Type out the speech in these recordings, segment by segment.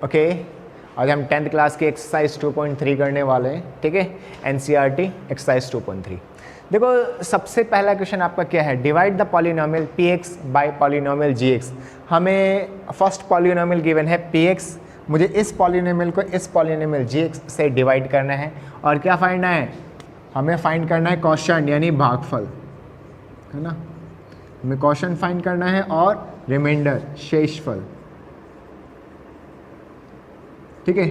Okay, आज हम 10th class की एक्सरसाइज 2.3 करने वाले हैं, ठीक है। NCERT exercise 2.3। देखो सबसे पहला क्वेश्चन आपका क्या है, divide the polynomial px by polynomial gx। हमें फर्स्ट पॉलिनोमियल गिवन है px, मुझे इस पॉलिनोमियल को इस पॉलिनोमियल gx से डिवाइड करना है और क्या फाइंड है, हमें फाइंड करना है क्वोशिएंट यानी भागफल, है ना। हमें क्वोशिएंट फाइंड करना है और रिमाइंडर शेषफल, ठीक है।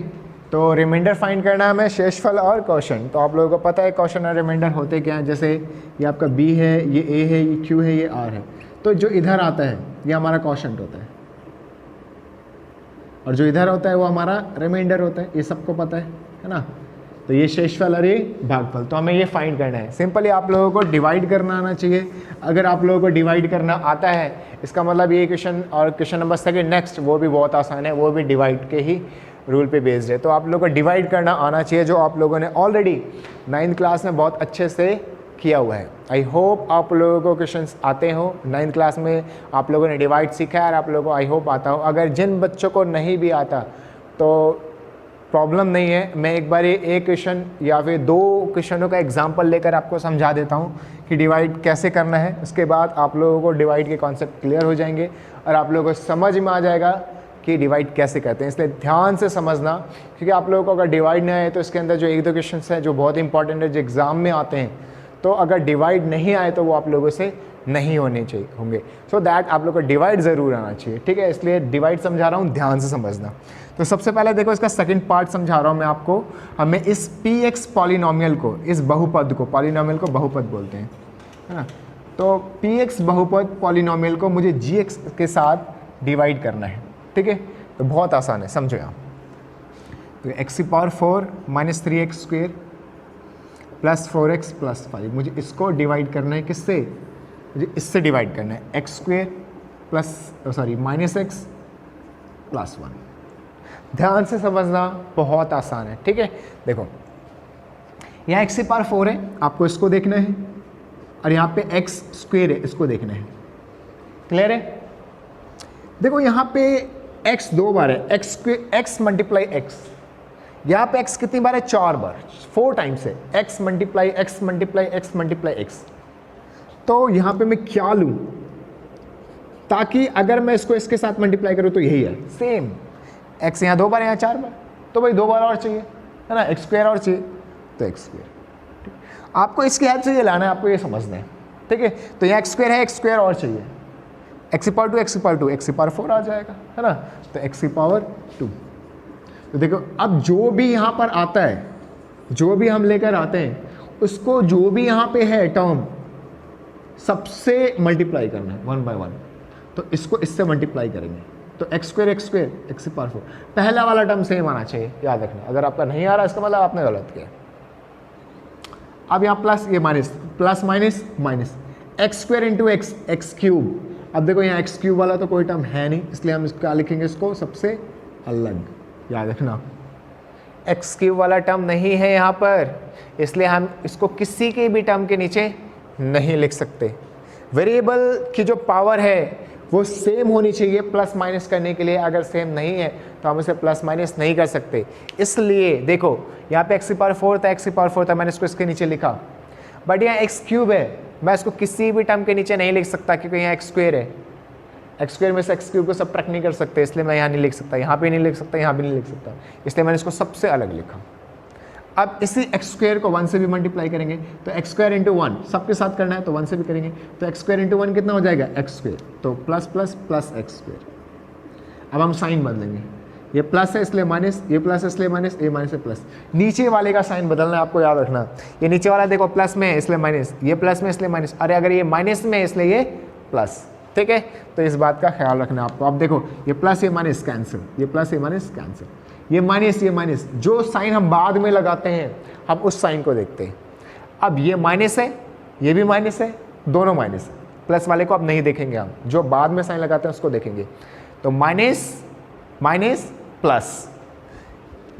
तो रिमाइंडर फाइंड करना है हमें, शेषफल और क्वोशिएंट। तो आप लोगों को पता है क्वोशिएंट और रिमाइंडर होते क्या हैं, जैसे ये आपका b है, ये a है, ये q है, ये r है। तो जो इधर आता है ये हमारा क्वोशिएंट होता है और जो इधर होता है वो हमारा रिमाइंडर होता है, ये सबको पता है ना। तो ये शेषफल और ये भागफल, तो हमें ये फाइंड करना है। सिंपली आप लोगों को डिवाइड करना आना चाहिए। अगर आप लोगों को डिवाइड करना आता है इसका मतलब ये क्वेश्चन और क्वेश्चन नंबर सेकंड नेक्स्ट वो भी बहुत आसान है, वो भी डिवाइड के ही रूल पे बेस्ड है। तो आप लोगों को डिवाइड करना आना चाहिए, जो आप लोगों ने ऑलरेडी 9th क्लास में बहुत अच्छे से किया हुआ है। आई होप आप लोगों को क्वेश्चंस आते हो, 9th क्लास में आप लोगों ने डिवाइड सीखा है और आप लोगों को आई होप आता हो। अगर जिन बच्चों को नहीं भी आता तो प्रॉब्लम नहीं है, मैं एक बार एक क्वेश्चन या फिर 2 क्वेश्चनों का एग्जाम्पल लेकर आपको समझा देता हूँ कि डिवाइड कैसे करना है। उसके बाद आप लोगों को डिवाइड के कॉन्सेप्ट क्लियर हो जाएंगे और आप लोगों को समझ में आ जाएगा कि डिवाइड कैसे करते हैं। इसलिए ध्यान से समझना, क्योंकि आप लोगों को अगर डिवाइड नहीं आए तो इसके अंदर जो 1-2 क्वेश्चन हैं जो बहुत इंपॉर्टेंट है, जो एग्ज़ाम में आते हैं, तो अगर डिवाइड नहीं आए तो वो आप लोगों से नहीं होने चाहिए होंगे। सो दैट आप लोग को डिवाइड ज़रूर आना चाहिए, ठीक है। इसलिए डिवाइड समझा रहा हूँ, ध्यान से समझना। तो सबसे पहले देखो इसका सेकंड पार्ट समझा रहा हूँ मैं आपको। हमें इस px पॉलिनोमियल को, इस बहुपद को, पॉलिनोमियल को बहुपद बोलते हैं, है ना। तो px बहुपद पॉलिनोमियल को मुझे gx के साथ डिवाइड करना है, ठीक है। तो बहुत आसान है, समझो यहाँ। तो x⁴ minus 3x square plus 4x plus 5, मुझे इसको डिवाइड करना है किससे, मुझे इससे डिवाइड करना है, x square plus minus x plus 1। ध्यान से समझना, बहुत आसान है, ठीक है। देखो यहाँ x⁴ है, आपको इसको देखना है, और यहाँ पे x स्क्वेयर है, इसको देखना है। क्लियर है। देखो यहाँ पे x 2 बार है, x square, x multiply x, यहाँ पे x कितनी बार है, 4 बार, 4 टाइम्स है, x multiply x multiply x multiply x। तो यहाँ पे मैं क्या लूँ ताकि अगर मैं इसको इसके साथ मल्टीप्लाई करूँ तो यही है सेम, x यहाँ 2 बार है, यहाँ 4 बार, तो भाई 2 बार और चाहिए, है ना, x स्क्वायर और चाहिए, तो x स्क्वायर। आपको इसकी हेल्प से ये लाना है, आपको ये समझना है, ठीक है। तो यहाँ x स्क्वायर है, x स्क्वायर और चाहिए, x⁴ आ जाएगा, है ना। तो x⁴। तो देखो अब जो भी यहाँ पर आता है, जो भी हम लेकर आते हैं उसको, जो भी यहाँ पे है टर्म, सबसे मल्टीप्लाई करना है 1 बाय 1। तो इसको इससे मल्टीप्लाई करेंगे, तो x स्क्वायर x⁴ पहला वाला टर्म सेम आना चाहिए, याद रखना। अगर आपका नहीं आ रहा इसका मतलब आपने गलत किया। अब यहाँ प्लस, ये minus, plus minus minus, x square into x cube. अब देखो यहाँ x क्यूब वाला तो कोई टर्म है नहीं, इसलिए हम क्या लिखेंगे, इसको सबसे अलग, याद रखना। x क्यूब वाला टर्म नहीं है यहाँ पर, इसलिए हम इसको किसी के भी टर्म के नीचे नहीं लिख सकते। वेरिएबल की जो पावर है वो सेम होनी चाहिए प्लस माइनस करने के लिए, अगर सेम नहीं है तो हम इसे प्लस माइनस नहीं कर सकते। इसलिए देखो यहाँ पे x⁴ था, मैंने इसको इसके नीचे लिखा, बट यहाँ x क्यूब है, मैं इसको किसी भी टर्म के नीचे नहीं लिख सकता क्योंकि यहाँ x स्क्वायर है। x स्क्वायर में से x क्यूब को सब्ट्रैक्ट नहीं कर सकते, इसलिए मैं यहाँ नहीं लिख सकता, यहाँ पे नहीं लिख सकता, यहाँ भी नहीं लिख सकता, इसलिए मैंने इसको सबसे अलग लिखा। अब इसी x स्क्वायर को 1 से भी मल्टीप्लाई करेंगे, तो x स्क्वायर इंटू 1 सबके साथ करना है तो 1 से भी करेंगे, तो x स्क्वायर इंटू 1 कितना हो जाएगा, x स्क्वायर, तो plus plus plus x square. अब हम साइन बदलेंगे, ये प्लस है इसलिए माइनस, ये प्लस है इसलिए माइनस, ये माइनस है प्लस। नीचे वाले का साइन बदलना है, आपको याद रखना। ये नीचे वाला देखो प्लस में है इसलिए माइनस, ये प्लस में इसलिए माइनस, अरे अगर ये माइनस में है इसलिए ये प्लस, ठीक है। तो इस बात का ख्याल रखना आपको। अब देखो ये प्लस ये माइनस कैंसिल, ये प्लस ये माइनस कैंसिल, ये माइनस, जो साइन हम बाद में लगाते हैं हम उस साइन को देखते हैं। अब ये माइनस है, ये भी माइनस है, दोनों माइनस है, प्लस वाले को अब नहीं देखेंगे हम, जो बाद में साइन लगाते हैं उसको देखेंगे। तो माइनस माइनस प्लस,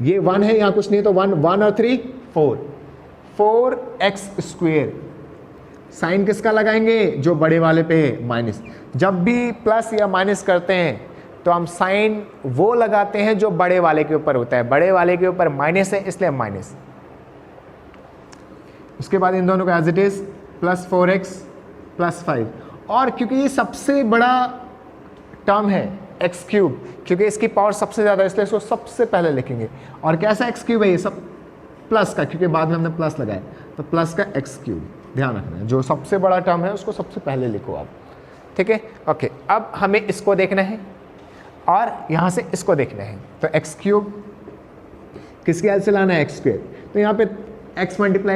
ये 1 है, यहाँ कुछ नहीं, तो 1 और 3 4x स्क्वेयर। साइन किसका लगाएंगे, जो बड़े वाले पे है, माइनस। जब भी प्लस या माइनस करते हैं तो हम साइन वो लगाते हैं जो बड़े वाले के ऊपर होता है, बड़े वाले के ऊपर माइनस है इसलिए माइनस। उसके बाद इन दोनों को as it is plus 4x plus 5, और क्योंकि ये सबसे बड़ा टर्म है एक्स क्यूब, क्योंकि इसकी पावर सबसे ज़्यादा इसलिए इसको सबसे पहले लिखेंगे। और कैसा एक्स क्यूब है ये सब? प्लस का, क्योंकि बाद में हमने प्लस लगाया, तो प्लस का एक्स क्यूब। ध्यान रखना है जो सबसे बड़ा टर्म है उसको सबसे पहले लिखो आप, ठीक है। ओके, अब हमें इसको देखना है और यहाँ से इसको देखना है। तो एक्स क्यूब किसकी हेल्प से लाना है? X square. तो यहाँ पे एक्स मल्टीप्लाई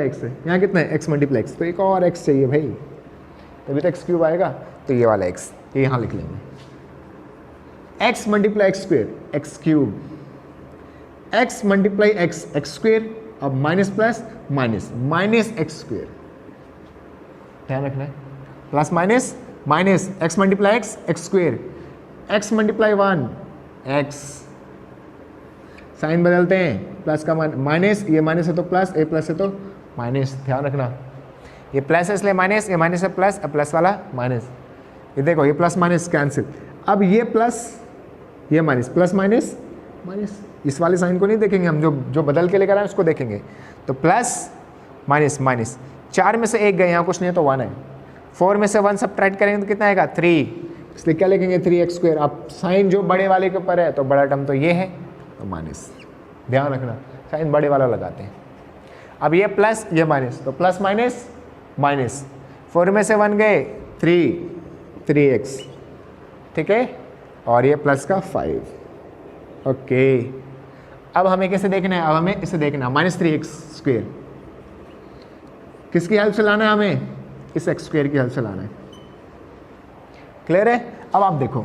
एक्स है, यहाँ कितना है? एक्स मल्टीप्लाई एक्स, तो एक और एक्स चाहिए भाई, तभी तो एक्स क्यूब आएगा। तो ये वाला एक्स ये यहाँ लिख लेंगे, x multiply x square x cube, x multiply x x square, अब minus plus minus minus x square. ध्यान रखना है, plus minus minus x multiply x x square, x multiply 1 x, sign बदलते हैं, प्लस का माइनस, ये minus है तो प्लस, ए प्लस है तो माइनस। ध्यान रखना, ये प्लस है इसलिए माइनस, ये माइनस है प्लस, अब प्लस वाला माइनस। ये देखो ये प्लस माइनस कैंसिल, अब ये प्लस ये माइनस, प्लस माइनस माइनस, इस वाले साइन को नहीं देखेंगे हम, जो बदल के लेकर आए उसको देखेंगे। तो प्लस माइनस माइनस, 4 में से 1 गए, यहाँ कुछ नहीं है तो 1 है, 4 में से 1 सब्ट्रैक्ट करेंगे तो कितना आएगा? 3, इसलिए क्या लिखेंगे? 3x square. अब साइन जो बड़े वाले के ऊपर है तो बड़ा टर्म तो ये है, तो माइनस। ध्यान रखना, साइन बड़े वाला लगाते हैं। अब ये प्लस ये माइनस, तो प्लस माइनस माइनस, 4 में से 1 गए 3x, ठीक है, और ये प्लस का 5। ओके, अब हमें कैसे देखना है? अब हमें इसे देखना है माइनस 3x स्क्वायर, किसकी हेल्प से लाना है? हमें इस एक्स स्क्वायर की हेल्प से लाना है। क्लियर है? अब आप देखो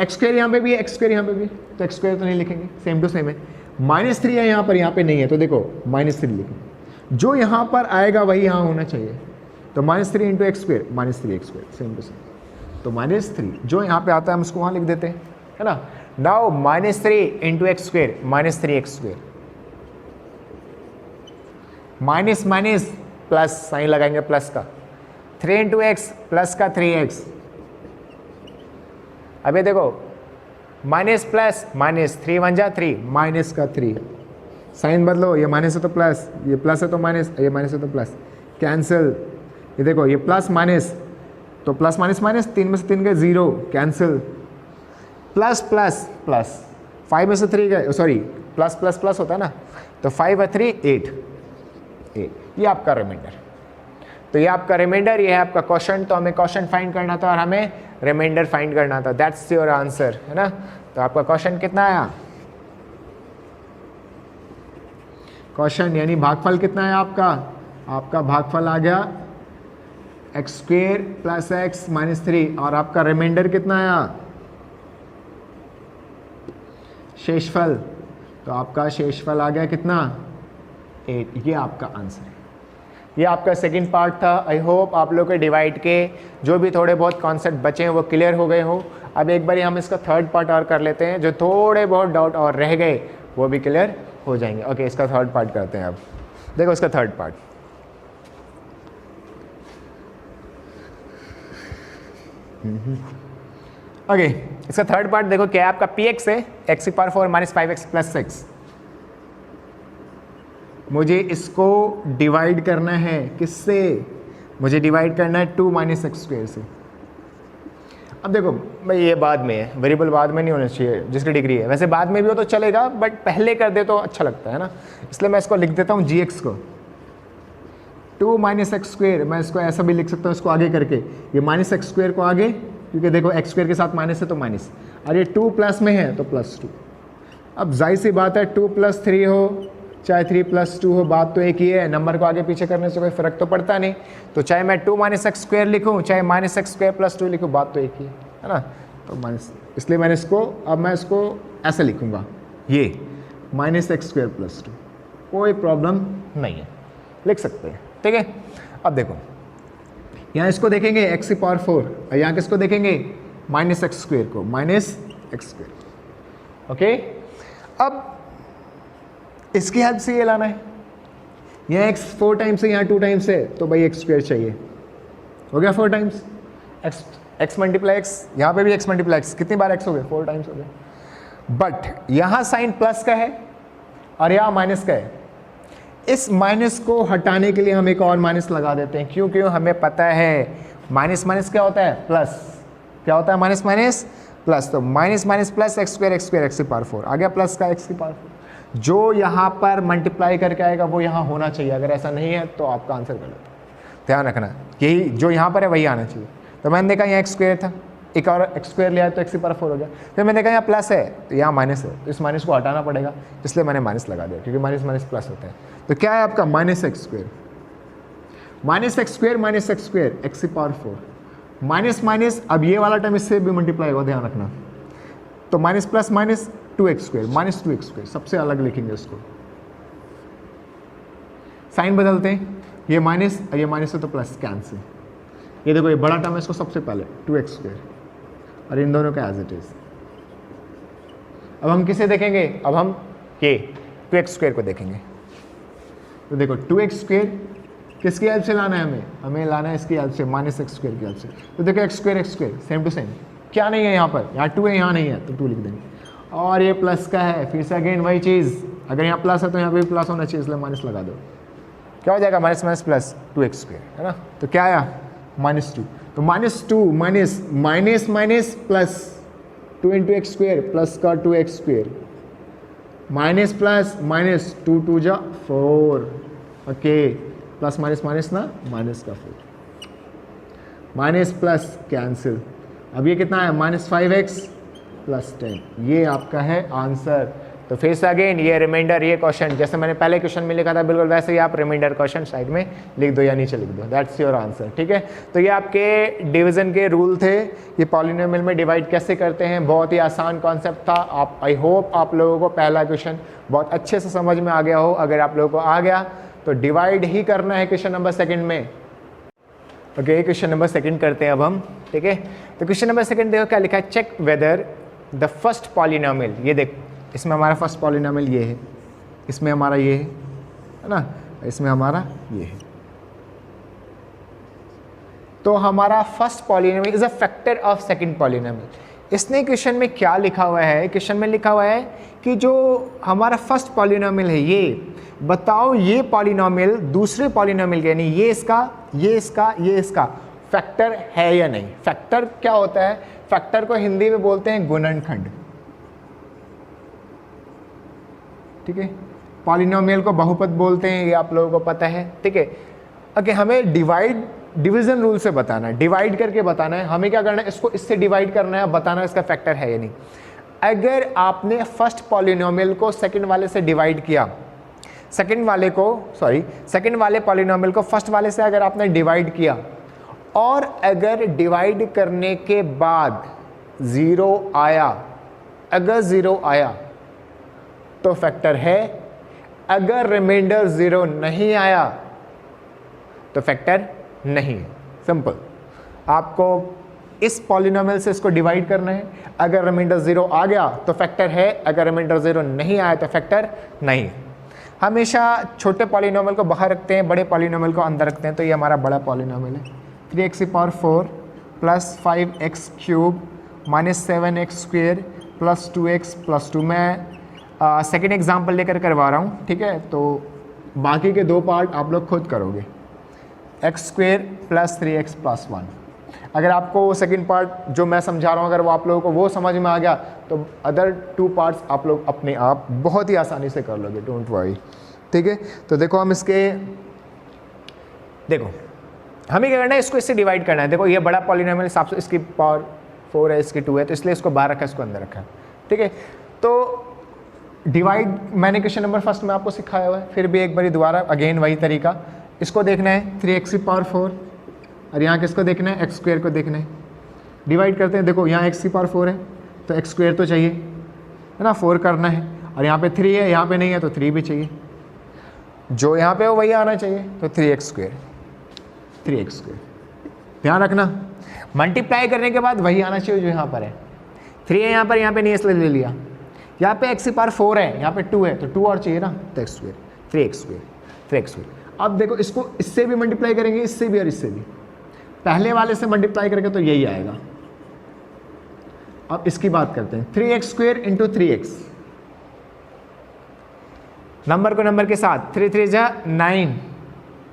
एक्स स्क्वायर यहाँ पे भी है, एक्स स्क्वायर यहाँ पे भी, तो एक्स स्क्वायर तो नहीं लिखेंगे, सेम टू सेम है। -3 है यहाँ पे नहीं है, तो देखो -3 लिखेंगे, जो यहाँ पर आएगा वही यहाँ होना चाहिए। तो -3 into x square, -3x square, same to same. तो -3 जो यहाँ पे आता है हम उसको वहाँ लिख देते हैं, है ना। Now -3 into x square, -3x square, minus minus plus, sign लगाएंगे प्लस का, 3 इंटू एक्स, प्लस का 3x। अब ये देखो माइनस प्लस माइनस, 3 1 जा 3, माइनस का 3, साइन बदलो, ये माइनस है तो प्लस, ये प्लस है तो माइनस, ये माइनस है तो प्लस, कैंसिल। ये देखो ये प्लस माइनस, तो प्लस माइनस माइनस, 3 में से 3 गए 0, कैंसिल, प्लस प्लस प्लस, 5 में से 3 गए, सॉरी प्लस प्लस प्लस होता है ना, तो 5 और 3 8, ये आपका रिमाइंडर। तो ये आपका रिमाइंडर, ये है आपका क्वेश्चन। तो हमें क्वेश्चन फाइंड करना था और हमें रिमाइंडर फाइंड करना था, दैट्स योर आंसर, है ना। तो आपका क्वेश्चन कितना आया? क्वेश्चन यानी भागफल कितना है आपका? आपका भागफल आ गया x square plus x minus 3, और आपका रिमाइंडर कितना आया? शेषफल। तो आपका शेषफल आ गया कितना? 8। ये आपका आंसर है। ये आपका सेकंड पार्ट था। आई होप आप लोग के डिवाइड के जो भी थोड़े बहुत कॉन्सेप्ट बचे हैं वो क्लियर हो गए हो। अब एक बार हम इसका थर्ड पार्ट और कर लेते हैं, जो थोड़े बहुत डाउट और रह गए वो भी क्लियर हो जाएंगे। ओके, इसका थर्ड पार्ट करते हैं। अब देखो इसका थर्ड पार्ट, ओके इसका थर्ड पार्ट देखो क्या है आपका, px है x की पावर 4 माइनस 5x प्लस 6। मुझे इसको डिवाइड करना है, किससे? मुझे डिवाइड करना है 2 माइनस एक्स स्क्वायर से। अब देखो भाई ये बाद में है, वेरिएबल बाद में नहीं होना चाहिए जिसकी डिग्री है, वैसे बाद में भी हो तो चलेगा बट पहले कर दे तो अच्छा लगता है ना, इसलिए मैं इसको लिख देता हूँ gx को 2 माइनस एक्स स्क्वायर। मैं इसको ऐसा भी लिख सकता हूँ, इसको आगे करके, ये माइनस एक्स स्क्वायर को आगे, क्योंकि देखो एक्स स्क्वायर के साथ माइनस है तो माइनस, और ये 2 प्लस में है तो +2। अब जाहिर सी बात है 2 + 3 हो चाहे 3 + 2 हो, बात तो एक ही है, नंबर को आगे पीछे करने से कोई फ़र्क तो पड़ता नहीं। तो चाहे मैं 2 माइनस एक्स स्क्वायर लिखूँ चाहे माइनस एक्स स्क्वायर प्लस 2 लिखूँ, बात तो एक ही है ना। तो माइनस, इसलिए मैंने इसको, अब मैं इसको ऐसे लिखूँगा, ये माइनस एक्स स्क्वायर प्लस 2, कोई प्रॉब्लम नहीं है, लिख सकते हैं, ठीक है। अब देखो यहाँ इसको देखेंगे x की पावर 4, और यहाँ किसको देखेंगे? माइनस एक्स स्क्वायर को, माइनस एक्स स्क्वायर। ओके, अब इसकी हेल्प से ये लाना है, यहाँ x 4 टाइम्स है, यहाँ 2 टाइम्स है, तो भाई एक्स स्क्वायर चाहिए, हो गया 4 times x x multiply x, यहाँ पे भी x मल्टीप्लाई x, कितनी बार x हो गए, 4 टाइम्स हो गए। बट यहाँ साइन प्लस का है और यहाँ माइनस का है, इस माइनस को हटाने के लिए हम एक और माइनस लगा देते हैं, क्योंकि हमें पता है माइनस माइनस क्या होता है, प्लस। क्या होता है माइनस माइनस प्लस, तो minus minus plus x square x की पावर 4 आ गया, प्लस का एक्स की पावर 4। जो यहाँ पर मल्टीप्लाई करके आएगा वो यहाँ होना चाहिए, अगर ऐसा नहीं है तो आपका आंसर गलत है। ध्यान रखना, यही जो यहाँ पर है वही आना चाहिए। तो मैंने देखा यहाँ एक्स स्क्वायर था, एक और एक्स स्क्वायर लिया तो एक्स की पावर 4 हो गया। फिर मैंने देखा यहाँ प्लस है तो यहाँ माइनस है, तो इस माइनस को हटाना पड़ेगा, इसलिए मैंने माइनस लगा दिया, क्योंकि माइनस माइनस प्लस होता है। तो क्या है आपका माइनस एक्स स्क्वायर एक्स की पावर 4 माइनस माइनस, अब ये वाला टर्म इससे भी मल्टीप्लाई होगा, ध्यान रखना। तो minus plus minus 2x square minus 2x square, सबसे अलग लिखेंगे उसको, साइन बदलते हैं, ये माइनस और ये माइनस है तो प्लस, कैंसिल। ये देखो ये बड़ा टर्म है, इसको सबसे पहले 2x स्क्वायर और इन दोनों का एज इट इज। अब हम किसे देखेंगे, अब हम ये 2x स्क्वायर को देखेंगे। तो देखो 2x स्क्वायर किसकी हेल्प से लाना है, हमें लाना है इसकी हेल्प से, माइनस एक्स स्क्वायर की हेल्प से। तो देखो x square same to same, क्या नहीं है यहाँ पर, यहाँ 2 है यहाँ नहीं है तो 2 लिख देंगे, और ये प्लस का है, फिर से अगेन वही चीज़, अगर यहाँ प्लस है तो यहाँ पे भी प्लस होना चाहिए, इसलिए माइनस लगा दो। क्या हो जाएगा, minus minus plus 2x square, है ना। तो क्या आया -2, तो -2 minus minus minus plus 2 into x square plus का 2x square minus plus minus 2 2 जा 4, ओके, प्लस माइनस माइनस ना माइनस का 4, माइनस प्लस कैंसिल। अब ये कितना है -5x प्लस 10, ये आपका है आंसर। तो फिर से अगेन ये रिमाइंडर, ये क्वेश्चन जैसे मैंने पहले क्वेश्चन में लिखा था बिल्कुल वैसे ही आप रिमाइंडर क्वेश्चन साइड में लिख दो या नीचे लिख दो, दैट्स योर आंसर। ठीक है, तो ये आपके डिवीजन के रूल थे, ये पॉलिनोमियल में डिवाइड कैसे करते हैं, बहुत ही आसान कॉन्सेप्ट था। आप आई होप आप लोगों को पहला क्वेश्चन बहुत अच्छे से समझ में आ गया हो। अगर आप लोगों को आ गया तो डिवाइड ही करना है क्वेश्चन नंबर 2 में। ओके, क्वेश्चन नंबर 2 करते हैं अब हम। ठीक है, तो क्वेश्चन नंबर 2 देखो क्या लिखा है, check whether the first polynomial, ये देख इसमें हमारा फर्स्ट पॉलिनोमियल ये है, इसमें हमारा ये है ना, इसमें हमारा ये है। तो हमारा first polynomial is a factor of second polynomial. इसने क्वेश्चन में क्या लिखा हुआ है, क्वेश्चन में लिखा हुआ है कि जो हमारा फर्स्ट पॉलिनोमियल है ये बताओ ये पॉलिनोमियल दूसरे पॉलिनोमियल के यानी ये इसका फैक्टर है या नहीं। फैक्टर क्या होता है, फैक्टर को हिंदी में बोलते हैं गुणनखंड। ठीक है, पॉलिनोमियल को बहुपद बोलते हैं, ये आप लोगों को पता है। ठीक है, ओके, हमें डिवीजन रूल से बताना है, डिवाइड करके बताना है। हमें क्या करना है, इसको इससे डिवाइड करना है, बताना है इसका फैक्टर है या नहीं। अगर आपने फर्स्ट पॉलिनोमियल को सेकंड वाले से डिवाइड किया, सेकंड वाले पॉलिनोमियल को फर्स्ट वाले से अगर आपने डिवाइड किया और अगर डिवाइड करने के बाद 0 आया, अगर 0 आया तो फैक्टर है, अगर रिमाइंडर 0 नहीं आया तो फैक्टर नहीं है। सिंपल, आपको इस पॉलिनोमियल से इसको डिवाइड करना है, अगर रिमाइंडर 0 आ गया तो फैक्टर है, अगर रिमाइंडर 0 नहीं आया तो फैक्टर नहीं है। हमेशा छोटे पॉलिनोमियल को बाहर रखते हैं, बड़े पॉलिनोमियल को अंदर रखते हैं। तो ये हमारा बड़ा पॉलिनोमियल है, 3x की power 4 plus 5x cube minus 7x square plus 2x plus 2। मैं सेकेंड एग्जाम्पल लेकर करवा रहा हूँ। ठीक है, तो बाकी के 2 पार्ट आप लोग खुद करोगे, x square plus 3x plus 1। अगर आपको सेकेंड पार्ट जो मैं समझा रहा हूँ अगर वो आप लोगों को वो समझ में आ गया तो अदर 2 पार्ट्स आप लोग अपने आप बहुत ही आसानी से कर लोगे, डोंट वरी। ठीक है, तो देखो हम हमें क्या करना है, इसको इससे डिवाइड करना है। देखो ये बड़ा पॉलिनोमियल हिसाब से इसकी पावर 4 है, इसकी 2 है, तो इसलिए इसको बाहर रखा है, इसको अंदर रखा है। ठीक है, तो डिवाइड मैंने क्वेश्चन नंबर 1 में आपको सिखाया हुआ है, फिर भी एक बारी दोबारा अगेन वही तरीका। इसको देखना है 3x की पावर 4 और यहाँ किसको देखना है, एक्स स्क्वायर को देखना है। डिवाइड करते हैं, देखो यहाँ x की पावर 4 है तो एक्स स्क्वायर तो चाहिए, है ना, 4 करना है, और यहाँ पे 3 है, यहाँ पे नहीं है तो 3 भी चाहिए, जो यहाँ पे हो वही आना चाहिए, तो 3x स्क्वायर। ध्यान रखना, मल्टीप्लाई करने के बाद वही आना चाहिए जो यहाँ पर है। 3 है यहाँ पर, यहाँ पे नहीं, इसलिए ले लिया। यहाँ पे x की पावर 4 है, यहाँ पे 2 है, तो 2 और चाहिए ना, तो x स्क्वायर, 3x स्क्वायर। अब देखो इसको इससे भी मल्टीप्लाई करेंगे, इससे भी और इससे भी। पहले वाले से मल्टीप्लाई करके तो यही आएगा। अब इसकी बात करते हैं, 3x square into 3x, number को नंबर के साथ 3 3 जा 9,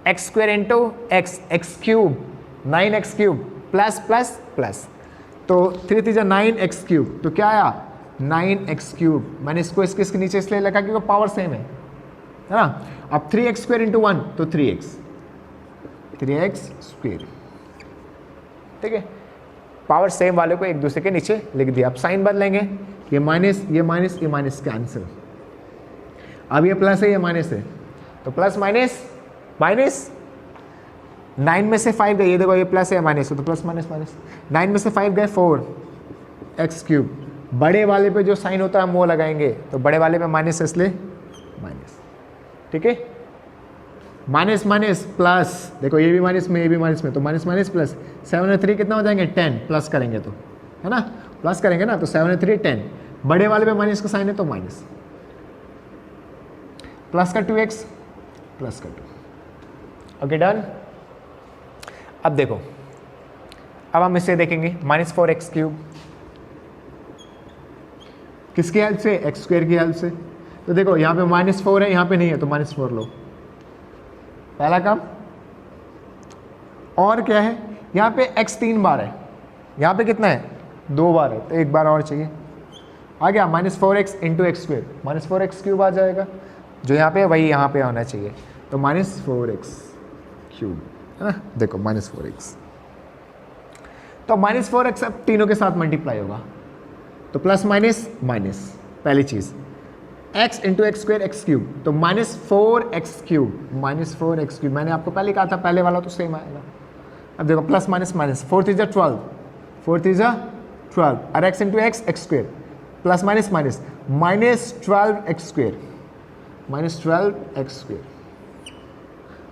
x square into x, x cube 9x cube plus plus plus, तो 3 3 जा 9x क्यूब, तो क्या आया 9x क्यूब। मैंने इसको इसके नीचे इसलिए लिखा क्योंकि पावर सेम है ना। अब 3x स्क्वायर इंटू 1 तो 3x स्क्वायर, ठीक है, पावर सेम वाले को एक दूसरे के नीचे लिख दिया। अब साइन बदलेंगे, ये माइनस ये माइनस ये माइनस कैंसिल, अब ये प्लस है ये माइनस है, तो प्लस माइनस माइनस, 9 में से 5 गए, ये देखो ये प्लस है माइनस है, तो प्लस माइनस माइनस, 9 में से 5 गए 4x क्यूब। बड़े वाले पे जो साइन होता है हम वो लगाएंगे, तो बड़े वाले पे माइनस इसलिए माइनस, ठीक है, माइनस माइनस प्लस, देखो ये भी माइनस में ये भी माइनस में, तो माइनस माइनस प्लस, 7 और 3 कितना हो जाएंगे 10, प्लस करेंगे तो, है ना, प्लस करेंगे ना, तो 7 और 3 10, बड़े वाले पे माइनस का साइन है तो माइनस, प्लस का 2x प्लस का 2, ओके डन। अब देखो, अब हम इसे देखेंगे -4x क्यूब, किसकी हेल्प से, एक्स स्क्वायर की हेल्प से। तो देखो यहाँ पे -4 है, यहाँ पे नहीं है, तो -4 लो, पहला काम। और क्या है, यहाँ पे x 3 बार है, यहाँ पे कितना है 2 बार है, तो 1 बार और चाहिए, आ गया -4x into x square, -4x cube आ जाएगा, जो यहाँ पे वही यहाँ पे आना चाहिए, तो -4x क्यूब, है ना, देखो -4x, तो -4x अब तीनों के साथ मल्टीप्लाई होगा, तो प्लस माइनस माइनस, पहली चीज़ x into x square x cube, तो -4x क्यूब, -4x क्यूब, मैंने आपको पहले कहा था पहले वाला तो सेम आएगा। अब देखो प्लस माइनस माइनस, 4 3 जा 12, 4 3 जा 12, और x into x x square, plus minus minus, -12x square, -12x square,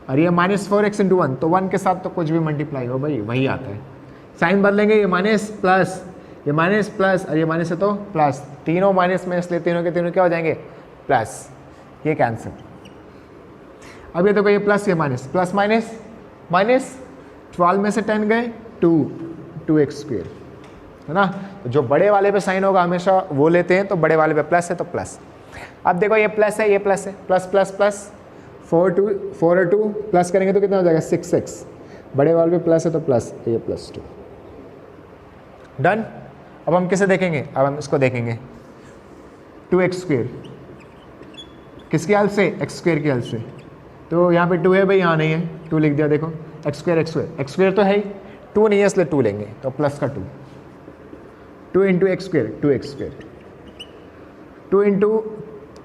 और ये -4x इंटू 1, तो 1 के साथ तो कुछ भी मल्टीप्लाई हो भाई वही आता है। साइन बदलेंगे, ये माइनस प्लस, ये माइनस प्लस, और ये माइनस है तो प्लस, तीनों माइनस में, इसलिए तीनों के तीनों क्या हो जाएंगे प्लस, ये कैंसिल। अब ये देखो ये प्लस ये माइनस, प्लस माइनस माइनस, 12 में से 10 गए 2x स्क्वायर, है ना, तो जो बड़े वाले पे साइन होगा हमेशा वो लेते हैं, तो बड़े वाले पे प्लस है तो प्लस। अब देखो ये प्लस है ये प्लस है, प्लस प्लस प्लस, 4 और 2 प्लस करेंगे तो कितना हो जाएगा 6x, बड़े वाले पे प्लस है तो प्लस, ये +2, डन। अब हम किसे देखेंगे, अब हम इसको देखेंगे 2x स्क्वायर, किसकी हेल्प से, एक्स स्क्वायर की हेल्प से, तो यहाँ पे 2 है भाई, यहाँ नहीं है, 2 लिख दिया, देखो एक्स स्क्वायर तो है ही, 2 नहीं है इसलिए 2 लेंगे, तो प्लस का 2 into x square 2x square, 2 into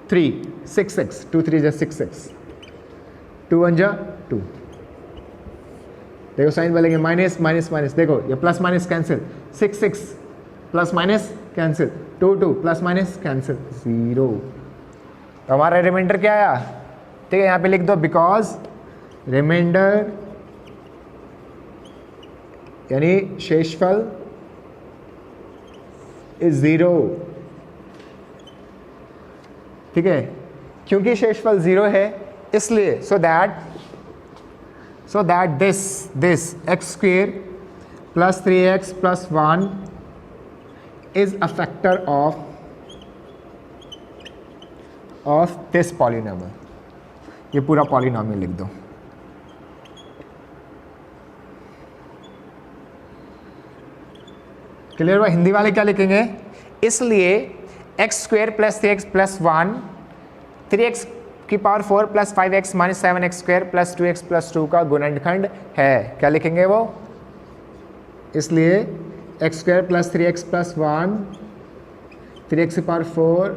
3 6x, 2 3 जा 6x, 2 1 जा 2, देखो साइन बोलेंगे माइनस माइनस माइनस, देखो ये plus minus cancel, 6 plus minus cancel, 2 plus minus cancel 0, तो हमारा रिमाइंडर क्या आया, ठीक है, यहाँ पे लिख दो बिकॉज रिमाइंडर यानी शेषफल इज 0, ठीक है, क्योंकि शेषफल 0 है इसलिए, so that this x square plus 3x plus 1 is a factor of this polynomial, ये पूरा पॉलिनॉमियल लिख दो। क्लियर हुआ, हिंदी वाले क्या लिखेंगे, इसलिए x square plus 3x plus 1, 3x की power 4 plus 5x minus 7x square plus 2x plus 2 का गुणनखंड है, क्या लिखेंगे वो, इसलिए x square plus 3x plus 1, 3x की पावर 4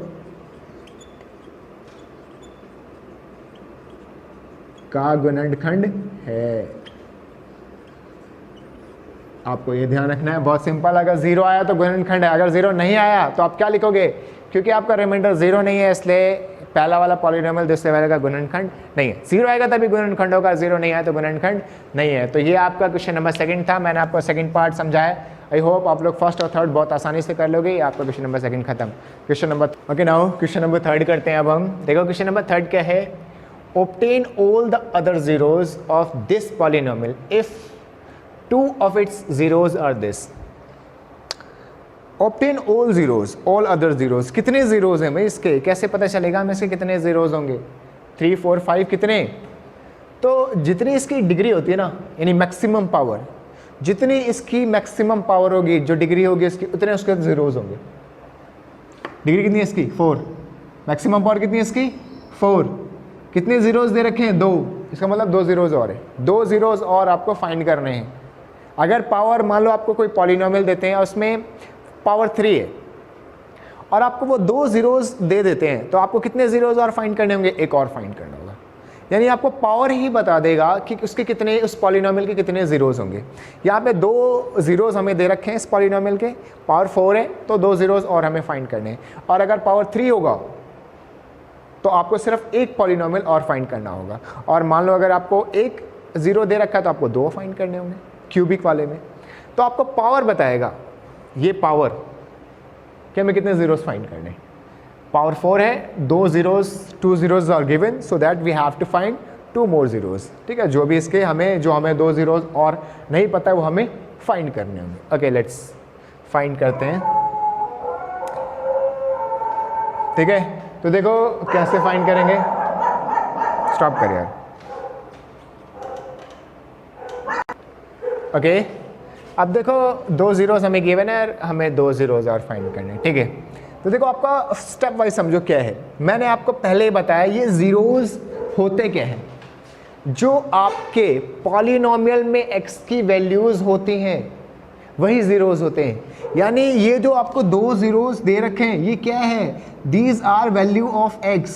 का गुणनखंड है। आपको ये ध्यान रखना है, बहुत सिंपल, अगर 0 आया तो गुणनखंड है, अगर 0 नहीं आया तो आप क्या लिखोगे, क्योंकि आपका रिमाइंडर 0 नहीं है इसलिए पहला वाला पॉलिनॉमियल दूसरे वाले का गुणनखंड नहीं है, 0 आएगा तभी गुणनखंड होगा, 0 नहीं आया तो गुणनखंड नहीं है। तो ये आपका क्वेश्चन नंबर 2 था, मैंने आपको सेकंड पार्ट समझाया, आई होप आप लोग फर्स्ट और थर्ड बहुत आसानी से कर लोगे, आपका क्वेश्चन नंबर 2 खत्म। Question number okay now question number 3 करते हैं अब हम। देखो क्वेश्चन नंबर 3 क्या है, obtain all the other zeros of this polynomial if 2 of its zeros are this. Obtain all zeros, all other zeros. कितने zeros हैं भाई इसके, कैसे पता चलेगा हमें इसके कितने zeros होंगे? 3 4 5 कितने? तो जितनी इसकी डिग्री होती है ना, यानी मैक्सिमम पावर, जितनी इसकी मैक्सिमम पावर होगी, जो डिग्री होगी इसकी, उतने उसके zeros होंगे. डिग्री कितनी है इसकी? 4. मैक्सिमम पावर कितनी है इसकी? 4. कितने zeros दे रखे हैं? 2. इसका मतलब 2 zeros और है. 2 zeros और आपको फाइंड करने हैं. अगर पावर, मान लो आपको कोई पॉलिनोमियल देते हैं और उसमें पावर 3 है और आपको वो 2 zeros दे देते हैं, तो आपको कितने zeros और फाइंड करने होंगे? एक और फाइंड करना होगा. यानी आपको पावर ही बता देगा कि उसके कितने, उस पॉलिनोमियल के कितने zeros होंगे. यहाँ पे 2 zeros हमें दे रखे हैं इस पॉलिनोमियल के, पावर 4 है तो 2 zeros और हमें फाइंड करने हैं. और अगर पावर 3 होगा तो आपको सिर्फ एक पॉलिनोमियल और फाइंड करना होगा. और मान लो अगर आपको 1 0 दे रखा है तो आपको 2 फाइंड करने होंगे क्यूबिक वाले में. तो आपको पावर बताएगा, ये पावर कि हमें कितने zeros फाइंड करने. पावर 4 है, 2 zeros, 2 zeros are given, so that we have to find 2 more zeros. ठीक है, जो भी इसके हमें, जो हमें 2 zeros और नहीं पता है वो हमें फाइंड करने होंगे. ओके, लेट्स फाइंड करते हैं. ठीक है, तो देखो कैसे फाइंड करेंगे. स्टॉप कर यार. ओके, अब देखो 2 zeros हमें गिवन है, हमें 2 zeros और फाइंड करने हैं. ठीक है, तो देखो आपका स्टेप वाइज समझो क्या है. मैंने आपको पहले ही बताया ये zeros होते क्या हैं. जो आपके पॉलिनोमियल में x की वैल्यूज होती हैं वही zeros होते हैं. यानी ये जो आपको 2 zeros दे रखे हैं, ये क्या है? These are value of x.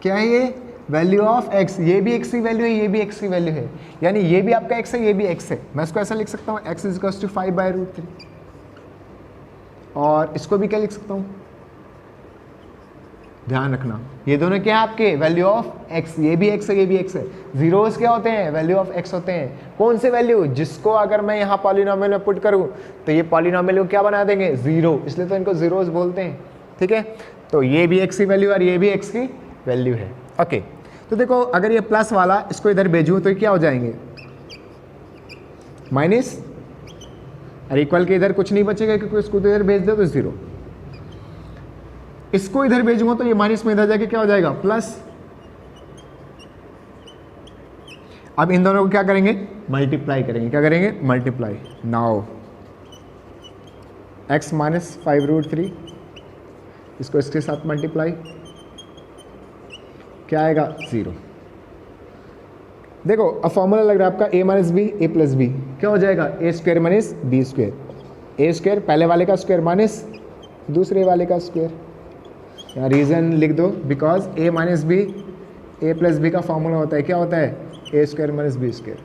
क्या है ये? Value of x. ये भी x की वैल्यू है, ये भी x की वैल्यू है. यानी ये भी आपका x है, ये भी x है. मैं इसको ऐसा लिख सकता हूँ, x इज इक्वल्स टू 5/√3. और इसको भी क्या लिख सकता हूँ? ध्यान रखना, ये दोनों क्या है आपके? Value of x. ये भी x है, ये भी x है. जीरोस क्या होते हैं? वैल्यू ऑफ x होते हैं. कौन से वैल्यू? जिसको अगर मैं यहाँ पॉलिनोमियल में पुट करूँ तो ये पॉलिनोमियल को क्या बना देंगे? 0. इसलिए तो इनको जीरोस बोलते हैं. ठीक है, तो ये भी x की वैल्यू और ये भी x की वैल्यू है. ओके, तो देखो अगर ये प्लस वाला इसको इधर भेजूँ तो ये क्या हो जाएंगे? माइनस. और इक्वल के इधर कुछ नहीं बचेगा क्योंकि इसको तो इधर भेज दो तो 0. इसको इधर भेजूंगा तो ये माइनस में इधर जाके क्या हो जाएगा? प्लस. अब इन दोनों को क्या करेंगे? मल्टीप्लाई करेंगे. क्या करेंगे? मल्टीप्लाई. नाउ x माइनस 5√3, इसको इसके साथ मल्टीप्लाई, क्या आएगा? 0. देखो अब फॉर्मूला लग रहा है आपका a minus B A plus B. क्या हो जाएगा? A square minus B square. A square पहले वाले का स्क्वायर माइनस दूसरे वाले का स्क्वायर. यहाँ रीज़न लिख दो, because a minus B A plus B का फॉर्मूला होता है. क्या होता है? A square minus B square.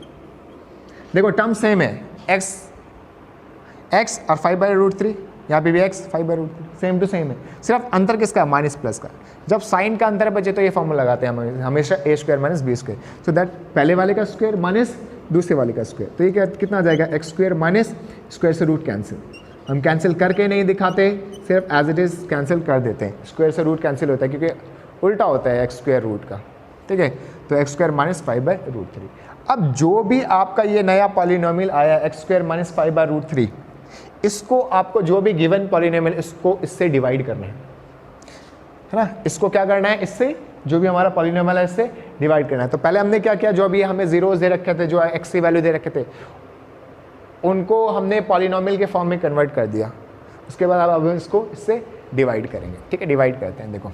देखो टर्म सेम है, x और 5/√3. यहाँ पे भी x 5/√3 सेम टू सेम है. सिर्फ अंतर किसका? माइनस प्लस का. जब साइन का अंतर बचे तो ये फॉर्मूला लगाते हैं हम हमेशा, a square minus B square. So that पहले वाले का स्क्वायर माइनस दूसरे वाले का स्क्वायर. तो ये क्या कितना आ जाएगा? एक्स स्क्वायर माइनस स्क्वायर से रूट कैंसिल. हम कैंसिल करके नहीं दिखाते, सिर्फ एज इट इज़ कैंसिल कर देते हैं. स्क्वायर से रूट कैंसिल होता है क्योंकि उल्टा होता है एक्स स्क्वायर रूट का. ठीक है, तो एक्स स्क्वायर माइनस 5/√3. अब जो भी आपका ये नया पॉलिनोमियल आया एक्स स्क्वायर माइनस 5/√3, इसको आपको जो भी गिवन पॉलिनोमियल इसको इससे डिवाइड करना है ना. इसको क्या करना है? इससे जो भी हमारा पॉलिनोमियल है इससे डिवाइड करना है. तो पहले हमने क्या किया? जो भी हमें जीरोस दे रखे थे, जो एक्स की वैल्यू दे रखे थे, उनको हमने पॉलिनोमियल के फॉर्म में कन्वर्ट कर दिया. उसके बाद अब इसको इससे डिवाइड करेंगे. ठीक है, डिवाइड करते हैं. देखो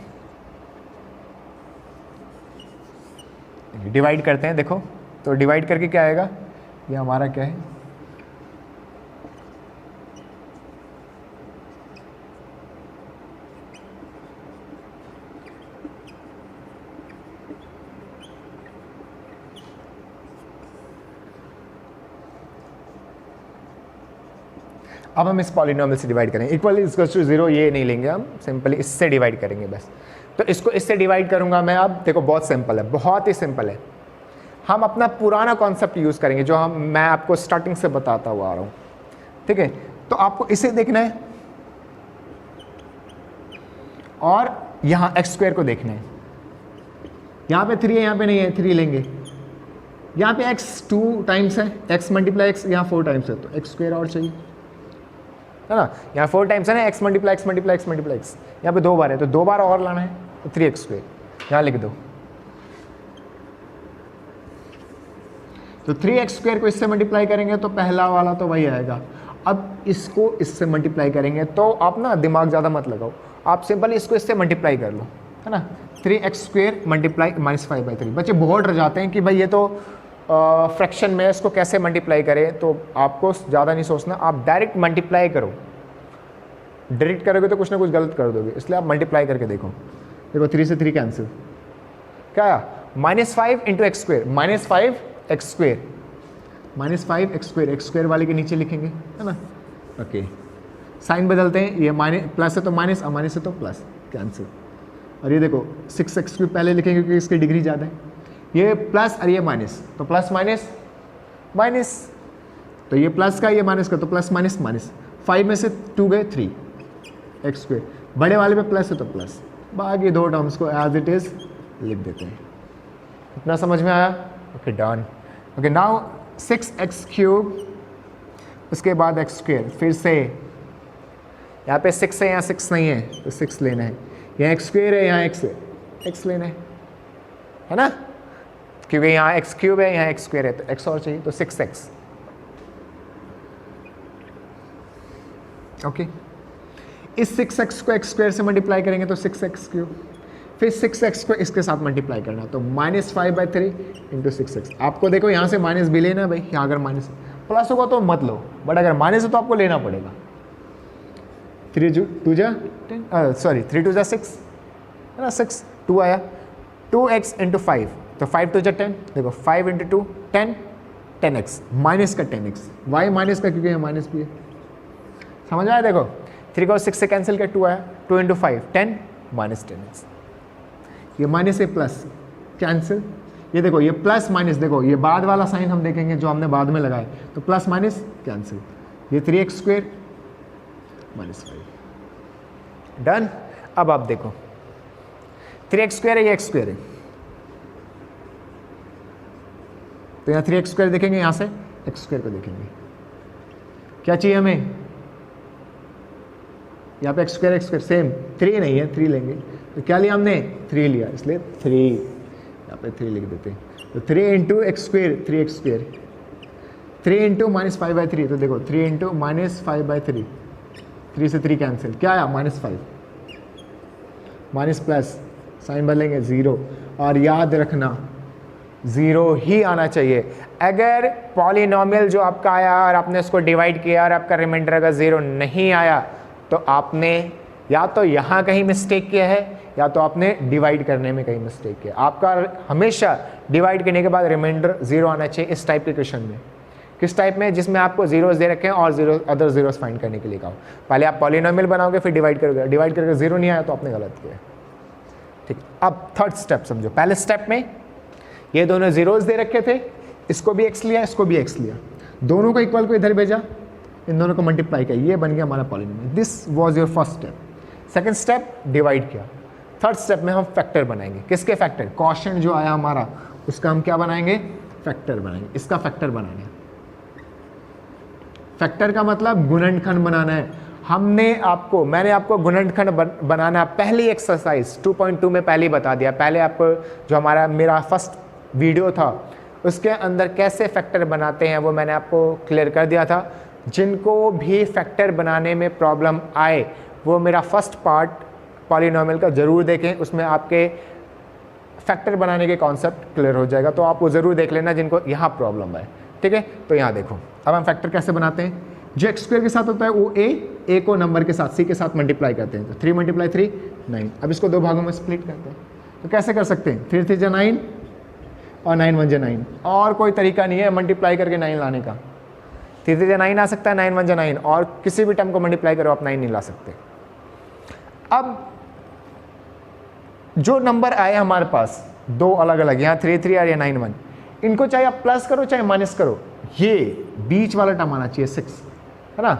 डिवाइड करते हैं. देखो तो डिवाइड करके क्या आएगा? ये हमारा क्या है? अब हम इस पॉलिनोमियल से डिवाइड करेंगे. इक्वल इक्वल्स टू 0 ये नहीं लेंगे, हम सिंपली इससे डिवाइड करेंगे बस. तो इसको इससे डिवाइड करूंगा मैं. अब देखो बहुत सिंपल है, बहुत ही सिंपल है. हम अपना पुराना कॉन्सेप्ट यूज़ करेंगे जो मैं आपको स्टार्टिंग से बताता हुआ आ रहा हूँ. ठीक है, तो आपको इसे देखना है और यहाँ एक्स स्क्वायर को देखना है. यहाँ पे 3 है, यहाँ पे नहीं है, 3 लेंगे. यहाँ पे x 2 टाइम्स है, x मल्टीप्लाई x यहाँ 4 टाइम्स है, तो x स्क्वायर और चाहिए, है ना। यहाँ 4 टाइम्स है ना, x multiply x multiply x multiply x, यहाँ पे 2 बार है तो 2 बार और लाना है, तो 3x स्क्वायर यहाँ लिख दो। तो 3x स्क्वायर को इससे मल्टीप्लाई करेंगे तो पहला वाला तो वही आएगा। अब इसको इससे मल्टीप्लाई करेंगे तो आप ना दिमाग ज़्यादा मत लगाओ, आप सिंपल इसको इससे मल्टीप्लाई कर लो, है ना। 3x square multiply -5/3। बच्चे बहुत डर जाते हैं कि भाई ये तो फ्रैक्शन में इसको कैसे मल्टीप्लाई करें, तो आपको ज़्यादा नहीं सोचना, आप डायरेक्ट मल्टीप्लाई करो। डायरेक्ट करोगे तो कुछ ना कुछ गलत कर दोगे, इसलिए आप मल्टीप्लाई करके देखो। देखो 3 से 3 कैंसिल, क्या आया -5 × x square, -5x square, -5x square, x square वाले के नीचे लिखेंगे, है ना। ओके, साइन बदलते हैं, ये प्लस है तो माइनस, माइनस है तो प्लस, कैंसिल। और ये देखो 6x क्यूब पहले लिखेंगे क्योंकि इसकी डिग्री ज़्यादा है, ये प्लस और ये माइनस, तो प्लस माइनस माइनस, तो ये प्लस का ये माइनस का, तो प्लस माइनस माइनस, 5 में से 2 गए 3 x स्क्वायर, बड़े वाले पे प्लस है तो प्लस, बाकी 2 टर्म्स को एज इट इज़ लिख देते हैं। इतना समझ में आया? Okay done. Okay now 6x cube, उसके बाद x स्क्वायर, फिर से यहाँ पे 6 है, यहाँ 6 नहीं है तो 6 लेना है, यहाँ x स्क्वायर है, यहाँ x है, x लेना है ना, क्योंकि यहाँ x क्यूब है, यहाँ x स्क्वायर है, तो x और चाहिए, तो 6x। ओके, इस 6x को x स्क्वायर से मल्टीप्लाई करेंगे तो 6x क्यूब, फिर 6x को इसके साथ मल्टीप्लाई करना, तो -5/3 × 6x। आपको देखो यहाँ से माइनस भी लेना है भाई, यहाँ अगर माइनस प्लस होगा तो मत लो, बट अगर माइनस है तो आपको लेना पड़ेगा। 3 2 जा 6, है ना, 6 2 आया, 2x × 5, तो 5 2 जा 10, देखो 5 × 2 10, 10x, माइनस का 10x, वाई माइनस का क्योंकि यहाँ माइनस भी है, समझ आया। देखो 3 को 6 से कैंसिल किया, 2 आया, 2 × 5 10 -10x, ये माइनस है प्लस कैंसिल, ये देखो ये प्लस माइनस, देखो ये बाद वाला साइन हम देखेंगे जो हमने बाद में लगाया, तो प्लस माइनस कैंसिल, ये 3x स्क्वायर -5 डन। अब आप देखो 3x स्क्वायर है, ये x स्क्वायर है, तो यहाँ 3x स्क्वायर देखेंगे, यहाँ से x स्क्वायर को देखेंगे, क्या चाहिए हमें, यहाँ पे x स्क्वायर सेम, 3 नहीं है 3 लेंगे, तो क्या लिया हमने 3 लिया, इसलिए 3 यहाँ पे 3 लिख देते हैं, तो 3 × x स्क्वायर 3x स्क्वायर, 3 × -5/3, तो देखो 3 × -5/3, 3 से 3 कैंसिल, क्या आया -5, माइनस प्लस, साइन बदलेंगे 0, और याद रखना 0 ही आना चाहिए। अगर पॉलिनोमियल जो आपका आया और आपने उसको डिवाइड किया और आपका रिमाइंडर अगर 0 नहीं आया, तो आपने या तो यहाँ कहीं मिस्टेक किया है या तो आपने डिवाइड करने में कहीं मिस्टेक किया। आपका हमेशा डिवाइड करने के बाद रिमाइंडर 0 आना चाहिए इस टाइप के क्वेश्चन में। किस टाइप में? जिसमें आपको जीरोस दे रखे हैं और अदर जीरोस फाइंड करने के लिए कहा। पहले आप पॉलिनोमियल बनाओगे फिर डिवाइड करोगे, डिवाइड करके 0 नहीं आया तो आपने गलत किया। ठीक, अब थर्ड स्टेप समझो। पहले स्टेप में ये दोनों जीरोस दे रखे थे, इसको भी x लिया, इसको भी x लिया, दोनों को इक्वल को इधर भेजा, इन दोनों को मल्टीप्लाई किया, ये बन गया हमारा polynomial. This was your first step. Second step divide किया। थर्ड स्टेप में हम फैक्टर बनाएंगे। किसके फैक्टर? क्वोशिएंट जो आया हमारा उसका हम क्या बनाएंगे? फैक्टर बनाएंगे। इसका फैक्टर बनाना है। फैक्टर का मतलब गुणनखंड बनाना है। मैंने आपको गुणनखंड बनाना पहली एक्सरसाइज 2.2 में पहले ही बता दिया। पहले आपको जो मेरा फर्स्ट वीडियो था उसके अंदर कैसे फैक्टर बनाते हैं वो मैंने आपको क्लियर कर दिया था। जिनको भी फैक्टर बनाने में प्रॉब्लम आए वो मेरा फर्स्ट पार्ट पॉलिनोमियल का ज़रूर देखें, उसमें आपके फैक्टर बनाने के कॉन्सेप्ट क्लियर हो जाएगा। तो आप वो ज़रूर देख लेना जिनको यहाँ प्रॉब्लम है। ठीक है, तो यहाँ देखो अब हम फैक्टर कैसे बनाते हैं। जो एक्स स्क्वायर के साथ होता है वो ए को नंबर के साथ सी के साथ मल्टीप्लाई करते हैं। तो 3 × 3 9। अब इसको दो भागों में स्प्लिट करते हैं। तो कैसे कर सकते हैं? 3 3 9 और 9 1 9। और कोई तरीका नहीं है मल्टीप्लाई करके 9 लाने का। 3 3 9 आ सकता है, 9 1 9, और किसी भी टर्म को मल्टीप्लाई करो आप 9 नहीं ला सकते। अब जो नंबर आए हमारे पास दो अलग अलग, यहाँ 3 3 और ये 9 1, इनको चाहे आप प्लस करो चाहे माइनस करो, ये बीच वाला टर्म आना चाहिए 6, है ना।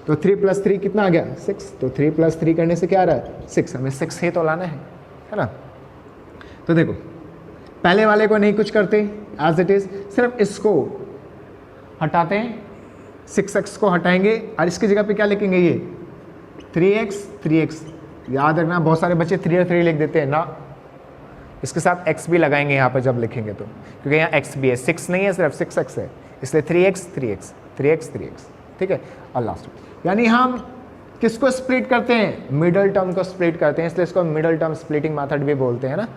तो 3 + 3 कितना आ गया? 6। तो 3 + 3 करने से क्या आ रहा है? 6। हमें 6 ही तो लाना है ना। तो देखो पहले वाले को नहीं कुछ करते एज इट इज, सिर्फ इसको हटाते हैं, 6x को हटाएंगे और इसकी जगह पे क्या लिखेंगे, ये 3x। याद रखना बहुत सारे बच्चे 3 और 3 लिख देते हैं ना, इसके साथ x भी लगाएंगे यहाँ पे जब लिखेंगे तो, क्योंकि यहाँ x भी है, 6 नहीं है सिर्फ 6x है, इसलिए 3x। ठीक है, और लास्ट यानी हम किसको स्प्लिट करते हैं, मिडल टर्म को स्प्लिट करते हैं, इसलिए इसको मिडल टर्म स्प्लिटिंग मेथड भी बोलते हैं ना।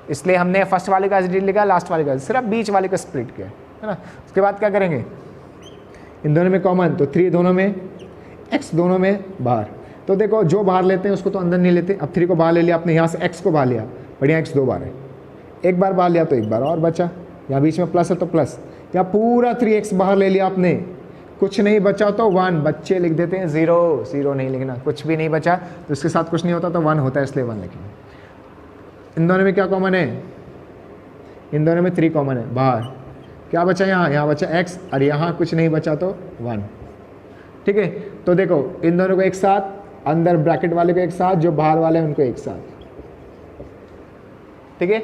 इसलिए हमने फर्स्ट वाले का लिखा, लास्ट वाले का, सिर्फ बीच वाले को स्प्लिट किया है ना। उसके बाद क्या करेंगे, इन दोनों में कॉमन, तो 3 दोनों में, x दोनों में बाहर। तो देखो जो बाहर लेते हैं उसको तो अंदर नहीं लेते। अब 3 को बाहर ले लिया आपने, यहाँ से x को बाहर लिया, बढ़िया x 2 बार है, एक बार बाहर लिया तो एक बार और बचा, यहाँ बीच में प्लस है तो प्लस, यहाँ पूरा 3x बाहर ले लिया आपने, कुछ नहीं बचा तो 1, बच्चे लिख देते हैं 0 नहीं लिखना, कुछ भी नहीं बचा तो इसके साथ कुछ नहीं होता तो 1 होता है, इसलिए 1 लिखेंगे। इन दोनों में क्या कॉमन है, इन दोनों में 3 कॉमन है, बाहर क्या बचा, यहाँ बचा x और यहाँ कुछ नहीं बचा तो 1। ठीक है, तो देखो इन दोनों को एक साथ, अंदर ब्रैकेट वाले को एक साथ, जो बाहर वाले हैं उनको एक साथ। ठीक है,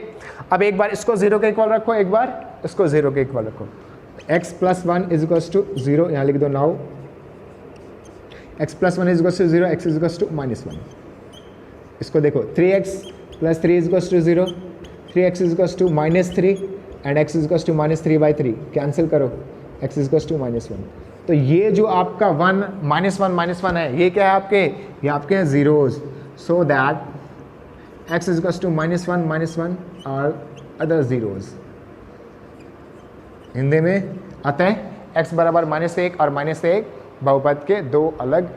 अब एक बार इसको 0 के इक्वल रखो, एक बार इसको 0 के इक्वल रखो, x + 1 = 0, यहाँ लिख दो नाउ, x + 1 = 0, x = -1। इसको देखो 3x + 3 = 0, 3x = -3 and x = -3/3, cancel करो, x = -1। तो ये जो आपका 1 -1 है, ये क्या है आपके, ये आपके हैं zeros, सो दैट x = -1 और अदर zeros। हिंदी में अतः x बराबर -1 और -1 बहुपद के 2 अलग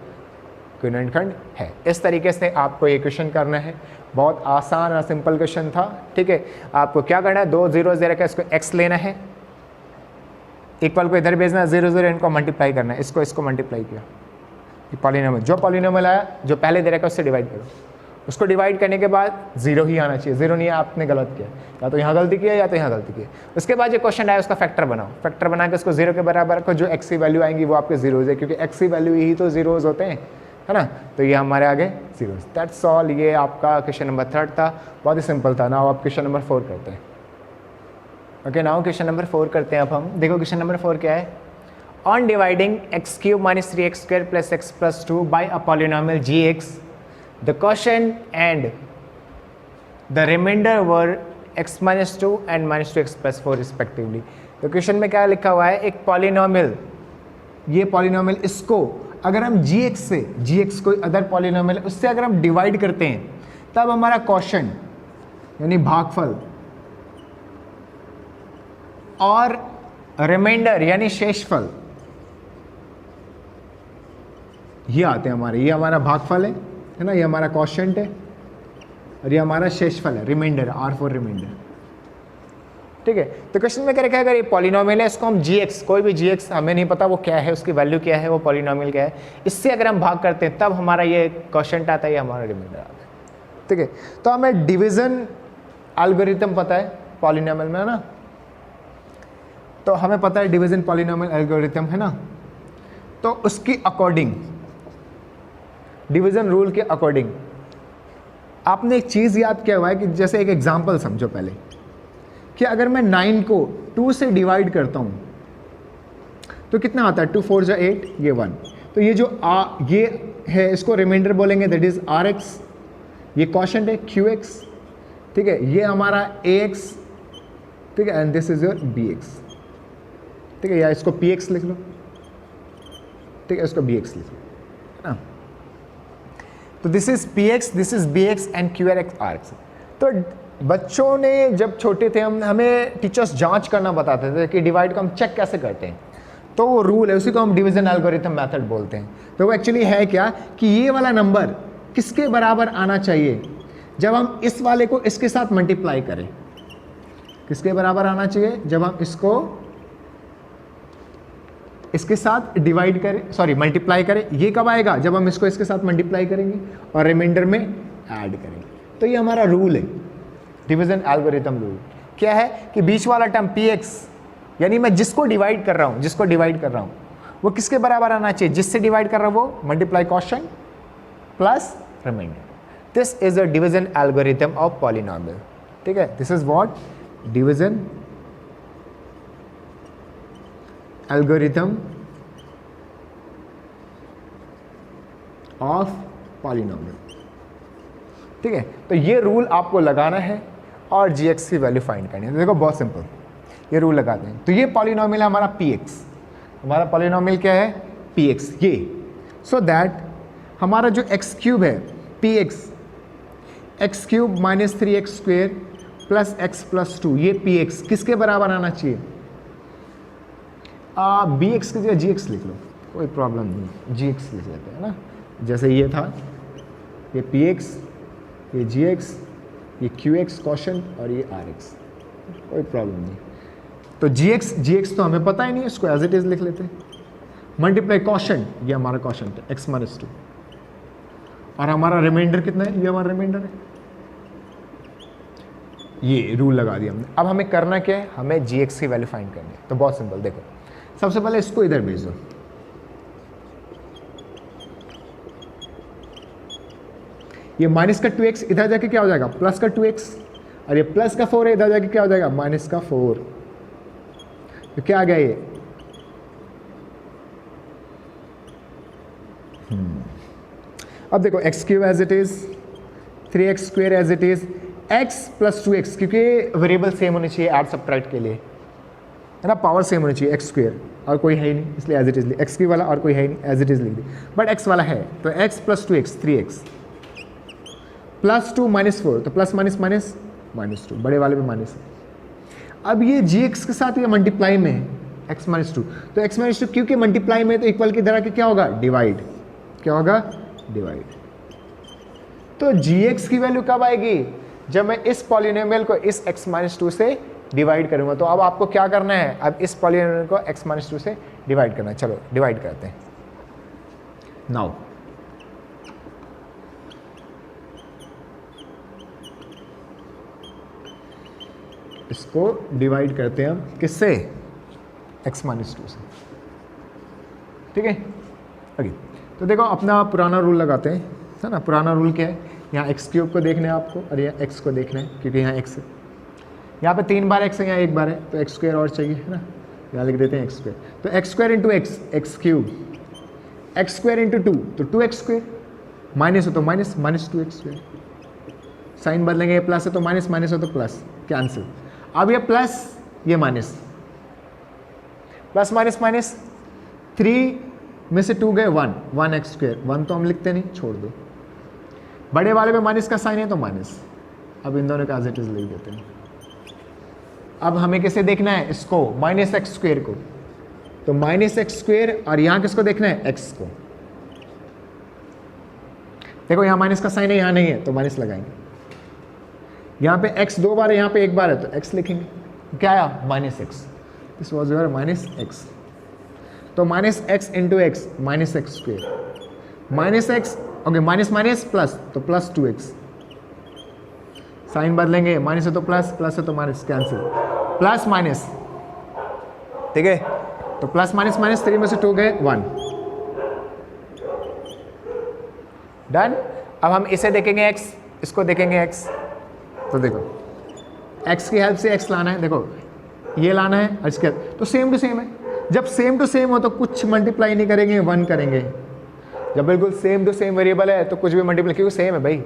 गुणनखंड है। इस तरीके से आपको ये क्वेश्चन करना है, बहुत आसान और सिंपल क्वेश्चन था। ठीक है, आपको क्या करना है, 2 0 0 का इसको x लेना है, इक्वल को इधर भेजना है, 0 0 इनको मल्टीप्लाई करना है, इसको मल्टीप्लाई किया, पॉलिनोमियल जो पॉलिनोमियल आया, जो पहले दे रखा उससे डिवाइड करो, उसको डिवाइड करने के बाद 0 ही आना चाहिए, 0 नहीं है आपने गलत किया, या तो यहाँ गलती किया या तो यहाँ गलती किया। उसके बाद जो क्वेश्चन आया उसका फैक्टर बनाओ, फैक्टर बना के उसको 0 के बराबर रखो, जो x की वैल्यू आएंगी वो आपके जीरोज है, क्योंकि x की वैल्यू ही तो जीरोज होते हैं, है ना। तो ये हमारे आगे जीरोज, दैट्स ऑल। ये आपका क्वेश्चन नंबर 3 था, बहुत ही सिंपल था। नाउ आप क्वेश्चन नंबर 4 करते हैं। ओके, नाउ क्वेश्चन नंबर 4 करते हैं। अब हम देखो क्वेश्चन नंबर 4 क्या है, on dividing x³ - 3x² + x + 2 by a polynomial gx, the quotient and the remainder were x - 2 and -2x + 4 respectively। तो क्वेश्चन में क्या लिखा हुआ है, एक पॉलिनोमियल, ये पॉलिनोमियल, इसको अगर हम gx से, gx कोई अदर पॉलिनोमियल, उससे अगर हम डिवाइड करते हैं तब हमारा क्वोशंट यानी भागफल और रिमाइंडर यानी शेषफल ये आते हैं हमारे, ये हमारा भागफल है ना, ये हमारा क्वोशंट है और ये हमारा शेषफल है, रिमाइंडर, R फॉर रिमाइंडर। ठीक है, तो क्वेश्चन में क्या रखा है, अगर ये पॉलिनोमियल है, इसको हम gx, कोई भी gx, हमें नहीं पता वो क्या है, उसकी वैल्यू क्या है, वो पॉलिनोमियल क्या है, इससे अगर हम भाग करते हैं तब हमारा ये क्वोशंट आता है, ये हमारा रिमाइंडर आता है। ठीक है, तो हमें डिवीजन एल्गोरिथम पता है पॉलिनोमियल में, है ना, तो हमें पता है डिवीजन पॉलिनोमियल एल्गोरिथम, है ना। तो उसकी अकॉर्डिंग, डिवीजन रूल के अकॉर्डिंग आपने एक चीज़ याद किया हुआ है कि जैसे एक एग्जांपल समझो पहले, कि अगर मैं 9 को 2 से डिवाइड करता हूँ तो कितना आता है, 2 4 = 8, ये 1, तो ये जो ये है इसको रिमाइंडर बोलेंगे, दैट इज Rx, ये क्वोशंट है Qx, ठीक है, ये हमारा Ax, ठीक है, and this is your Bx, ठीक है, या इसको Px लिख लो, ठीक है, इसको Bx लिख लो, है ना। तो this is Px, this is Bx and Qrx। तो बच्चों ने जब छोटे थे, हमें टीचर्स जांच करना बताते थे कि डिवाइड को हम चेक कैसे करते हैं, तो वो रूल है, उसी को हम डिवीजन एल्गोरिथम मेथड बोलते हैं। तो वो एक्चुअली है क्या कि ये वाला नंबर किसके बराबर आना चाहिए, जब हम इस वाले को इसके साथ मल्टीप्लाई करें, किसके बराबर आना चाहिए, जब हम इसको इसके साथ डिवाइड करें, सॉरी मल्टीप्लाई करें। ये कब आएगा, जब हम इसको इसके साथ मल्टीप्लाई करेंगे और रिमाइंडर में ऐड करेंगे। तो ये हमारा रूल है, डिवीजन एल्गोरिथम रूल। क्या है कि बीच वाला टर्म Px, यानी मैं जिसको डिवाइड कर रहा हूँ वो किसके बराबर आना चाहिए, जिससे डिवाइड कर रहा हूँ वो multiply quotient plus remainder. This is a division algorithm of polynomial. ठीक है, this is what division algorithm of polynomial. ठीक है, तो ये रूल आपको लगाना है और gx की वैल्यू फाइंड करनी है। तो देखो बहुत सिंपल, ये रूल लगाते हैं। तो ये पॉलिनोमियल है हमारा px, हमारा पॉलिनोमियल क्या है px, ये सो दैट हमारा जो x क्यूब है px, x cube minus 3x square plus x plus 2, ये px किसके बराबर आना चाहिए? bx की जगह gx लिख लो, कोई प्रॉब्लम नहीं, gx लिख लेते हैं ना। जैसे ये था, ये px, ये gx, ये qx क्वोशंट और ये rx, कोई प्रॉब्लम नहीं। तो gx तो हमें पता ही नहीं, इसको एज इट इज लिख लेते हैं। मल्टीप्लाई क्वोशंट, ये हमारा क्वोशंट है x माइनस 2, और हमारा रिमाइंडर कितना है? ये हमारा रिमाइंडर है। ये रूल लगा दिया हमने। अब हमें करना क्या है? हमें gx की वैल्यू फाइंड करनी है। तो बहुत सिंपल, देखो सबसे पहले इसको इधर भेज दो, ये माइनस का 2x इधर जाके क्या हो जाएगा? प्लस का 2x, और ये प्लस का 4 है, इधर जाके क्या हो जाएगा? माइनस का 4। तो क्या आ गया ये? अब देखो x cube as it is, 3x square as it is, x plus 2x, क्योंकि वेरिएबल सेम होनी चाहिए ऐड सब्ट्रैक्ट के लिए, है ना, पावर सेम होनी चाहिए। x स्क्वेयर और कोई है ही नहीं, इसलिए as it is x cube वाला और कोई है ही नहीं, एज इट इज लिख दी। बट x वाला है, तो x plus 2x 3x plus 2 minus 4, तो प्लस माइनस माइनस माइनस 2, बड़े वाले में माइनस है। अब ये gx के साथ ये मल्टीप्लाई में है x माइनस 2, तो x माइनस 2 क्योंकि मल्टीप्लाई में, तो इक्वल की तरह के क्या होगा? डिवाइड, क्या होगा? डिवाइड। तो gx की वैल्यू कब आएगी? जब मैं इस पॉलिनोमियल को इस x माइनस 2 से डिवाइड करूंगा। तो अब आपको क्या करना है? अब इस पॉलिनोमियल को x माइनस 2 से डिवाइड करना है। चलो डिवाइड करते हैं। नाउ इसको डिवाइड करते हैं हम किससे? x माइनस 2 से। ठीक है, ओके। तो देखो अपना पुराना रूल लगाते हैं, है ना। पुराना रूल क्या है? यहाँ एक्स क्यूब को देखना है आपको, और यहाँ एक्स को देखना है, क्योंकि यहाँ एक्स है, यहाँ पे 3 बार एक्स है, यहाँ 1 बार है, तो एक्स स्क्वायर और चाहिए, है ना। यहाँ लिख देते हैं एक्स स्क्वायर। तो x square into x, x cube, x square into 2, तो 2x स्क्वायर, माइनस हो तो minus, minus 2x square, sign बदलेंगे, प्लस है तो माइनस, माइनस हो तो प्लस, कैंसिल। अब ये प्लस, ये माइनस, प्लस माइनस माइनस, 3 में से 2 गए 1, 1x स्क्वायर, 1 तो हम लिखते नहीं, छोड़ दो। बड़े वाले में माइनस का साइन है तो माइनस, अब इन दोनों का एज इट इज लिख देते हैं। अब हमें कैसे देखना है इसको? माइनस एक्स स्क्वायर को, तो माइनस एक्स स्क्वायर, और यहाँ किसको देखना है? x को। देखो यहाँ माइनस का साइन है, यहाँ नहीं है, तो माइनस लगाएंगे। यहाँ पे x 2 बार है, यहाँ पे 1 बार है, तो x लिखेंगे। क्या आया? Minus x, this was your minus x. तो minus x into x, minus x square, minus x, okay, minus minus plus, तो प्लस 2x, साइन बदलेंगे, माइनस है तो प्लस, प्लस है तो माइनस, कैंसिल, प्लस माइनस, ठीक है। तो प्लस माइनस माइनस, 3 में से 2 गए 1, डन। अब हम इसे देखेंगे x, इसको देखेंगे x। तो देखो x की हेल्प से x लाना है, देखो ये लाना है, और इसके तो सेम टू सेम है। जब सेम टू सेम हो तो कुछ मल्टीप्लाई नहीं करेंगे, 1 करेंगे। जब बिल्कुल सेम टू सेम वेरिएबल है तो कुछ भी मल्टीप्लाई, क्योंकि सेम है भाई,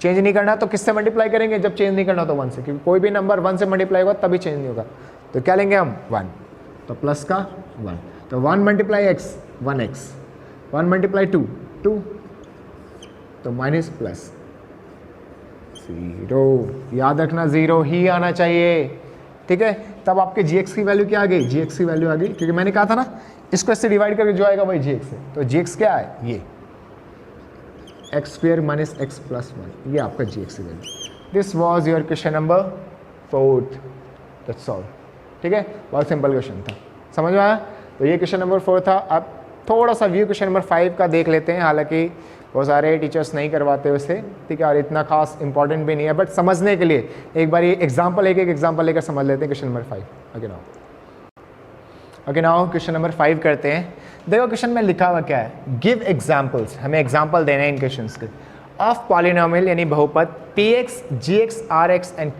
चेंज नहीं करना, तो किससे मल्टीप्लाई करेंगे? जब चेंज नहीं करना तो 1 से, क्योंकि कोई भी नंबर 1 से मल्टीप्लाई होगा तभी चेंज नहीं होगा। तो क्या लेंगे हम? 1, तो प्लस का 1, तो 1 मल्टीप्लाई एक्स, 1x, 1 मल्टीप्लाई 2, 2, तो माइनस प्लस 0। याद रखना 0 ही आना चाहिए, ठीक है। तब आपके gx की वैल्यू क्या आ गई? gx की वैल्यू आ गई, क्योंकि मैंने कहा था ना इसको इससे डिवाइड करके जो आएगा वही gx है। तो gx क्या है? ये x square minus x plus 1, ये आपका gx की value. This was your question number 4, that's all, ठीक है। बहुत सिंपल क्वेश्चन था, समझ में आया? तो ये क्वेश्चन नंबर 4 था। अब थोड़ा सा व्यू क्वेश्चन नंबर 5 का देख लेते हैं, हालांकि बहुत सारे टीचर्स नहीं करवाते उसे, ठीक है, और इतना खास इंपॉर्टेंट भी नहीं है, बट समझने के लिए एक बार ये एग्जाम्पल, एक एग्जाम्पल लेकर समझ लेते हैं question number 5। Okay now question number 5 करते हैं। देखो क्वेश्चन में लिखा हुआ क्या है? गिव एग्जाम्पल्स, हमें एग्जाम्पल देने हैं इन क्वेश्चन के, ऑफ पॉलिनोमियल यानी बहुपद px, gx, rx एंड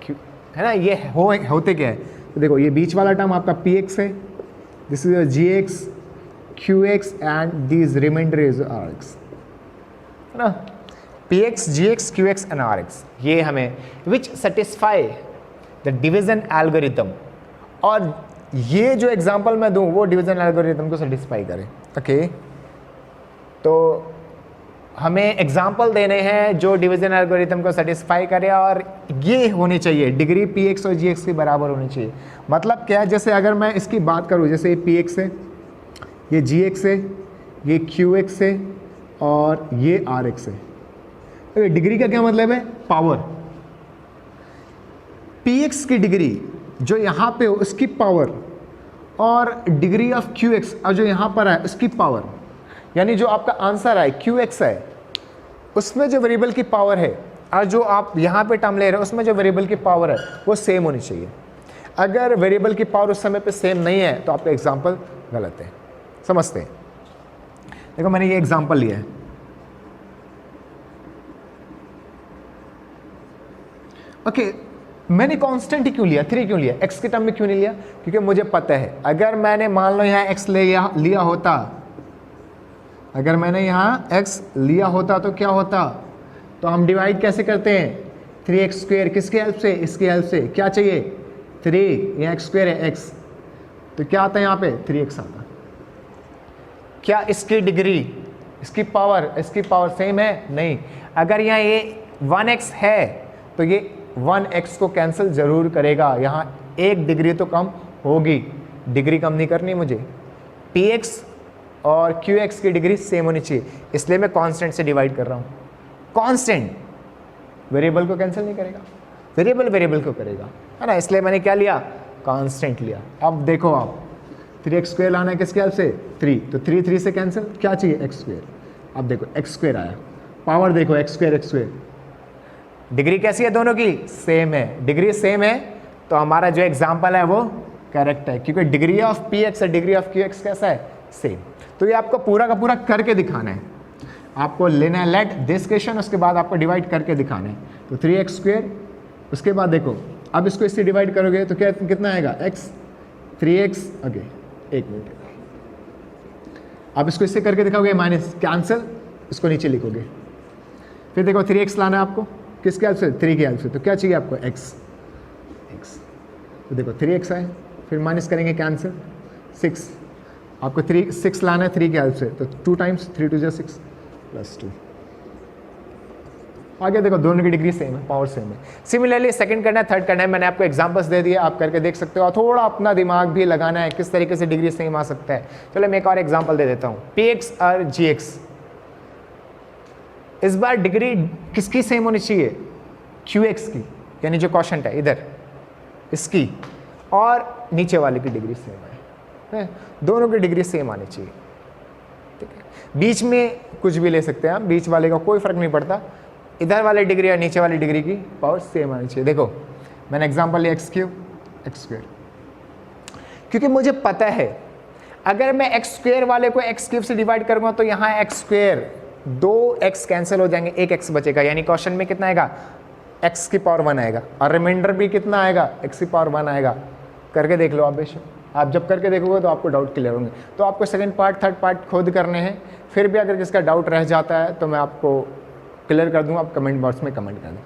है ना, ये होते क्या है, तो देखो ये बीच वाला टर्म आपका पी एक्स है, this is G x Q x and these remainder is R x, है ना, P x G x Q x and R x, ये हमें which satisfy the division algorithm, और ये जो एग्जांपल मैं दूं वो डिवीजन एल्गोरिथम को सेटिस्फाई करे। ओके, तो हमें एग्जांपल देने हैं जो डिवीजन एल्गोरिथम को सेटिस्फाई करे, और ये होनी चाहिए डिग्री पी एक्स और जी एक्स के बराबर होनी चाहिए। मतलब क्या है, जैसे अगर मैं इसकी बात करूं, जैसे ये पी एक्स है, ये जी एक्स है, ये क्यू एक्स है और ये आर एक्स है। तो डिग्री का क्या मतलब है, पावर। पी एक्स की डिग्री जो यहाँ पे हो उसकी पावर, और डिग्री ऑफ क्यू एक्स और जो यहाँ पर है उसकी पावर, यानी जो आपका आंसर है क्यू एक्स है उसमें जो वेरिएबल की पावर है और जो आप यहाँ पे टर्म ले रहे हो उसमें जो वेरिएबल की पावर है वो सेम होनी चाहिए। अगर वेरिएबल की पावर उस समय पे सेम नहीं है तो आपका एग्जाम्पल गलत है। समझते हैं, देखो मैंने ये एग्जाम्पल लिया है, ओके, मैंने कांस्टेंट ही क्यों लिया, 3 क्यों लिया, x के टर्म में क्यों नहीं लिया, क्योंकि मुझे पता है अगर मैंने मान लो यहाँ x लिया होता, अगर मैंने यहाँ x लिया होता तो क्या होता, तो हम डिवाइड कैसे करते हैं, 3x² किसकी हेल्प से, इसकी हेल्प से, क्या चाहिए 3, यहाँ x² है x, तो क्या आता है यहाँ पे 3x आता। क्या इसकी डिग्री, इसकी पावर सेम है, नहीं। अगर यहाँ ये 1x है तो ये 1x को कैंसिल जरूर करेगा, यहाँ एक डिग्री तो कम होगी, डिग्री कम नहीं करनी मुझे, px और qx की डिग्री सेम होनी चाहिए, इसलिए मैं कांस्टेंट से डिवाइड कर रहा हूँ। कांस्टेंट वेरिएबल को कैंसिल नहीं करेगा, वेरिएबल को करेगा, है ना, इसलिए मैंने क्या लिया, कांस्टेंट लिया। अब देखो आप 3x² लाना है किसके हेल्प से, 3, तो 3 से कैंसिल, क्या चाहिए x², अब देखो x² आया, पावर देखो x², डिग्री कैसी है दोनों की, सेम है, डिग्री सेम है तो हमारा जो एग्जाम्पल है वो करेक्ट है, क्योंकि डिग्री ऑफ पी एक्स और डिग्री ऑफ क्यू एक्स कैसा है, सेम। तो ये आपको पूरा का पूरा करके दिखाना है, आपको लेना है लेट दिस क्वेश्चन, उसके बाद आपको डिवाइड करके दिखाना है। तो 3x², उसके बाद देखो अब इसको इससे डिवाइड करोगे तो क्या कितना आएगा, x 3x, ओके एक मिनट, अब इसको इससे करके दिखाओगे माइनस कैंसिल, इसको नीचे लिखोगे, फिर देखो 3x लाना है आपको किसके हेल्प से, 3 की हेल्प से, तो क्या चाहिए आपको x, तो देखो 3x आए, फिर माइनस करेंगे कैंसिल, 6, आपको 6 लाना है 3 की हेल्प से, तो 2 टाइम्स 3 2 6 प्लस 2, आगे देखो दोनों की डिग्री सेम है, पावर सेम है। सिमिलरली सेकंड करना है, थर्ड करना है, मैंने आपको एग्जांपल्स दे दिए, आप करके देख सकते हो, और थोड़ा अपना दिमाग भी लगाना है किस तरीके से डिग्री सेम आ सकता है। चलो मैं एक और एग्जांपल दे देता हूँ, px और gx, इस बार डिग्री किसकी सेम होनी चाहिए, qx की, यानी जो क्वोशंट है इधर इसकी, और नीचे वाले की डिग्री सेम है, दोनों की डिग्री सेम आनी चाहिए, ठीक है। बीच में कुछ भी ले सकते हैं आप, बीच वाले का कोई फर्क नहीं पड़ता, इधर वाली डिग्री और नीचे वाली डिग्री की पावर सेम आनी चाहिए। देखो मैंने एग्जांपल लिया x³ x², क्योंकि मुझे पता है अगर मैं x² वाले को x³ से डिवाइड करूंगा तो यहाँ x², 2x कैंसिल हो जाएंगे, 1x बचेगा, यानी क्वेश्चन में कितना आएगा, x की पावर 1 आएगा, और रिमाइंडर भी कितना आएगा, x की पावर 1 आएगा। करके देख लो आप बेशक, आप जब करके देखोगे तो आपको डाउट क्लियर होंगे। तो आपको सेकंड पार्ट थर्ड पार्ट खुद करने हैं, फिर भी अगर किसका डाउट रह जाता है तो मैं आपको क्लियर कर दूंगा, आप कमेंट बॉक्स में कमेंट कर दें।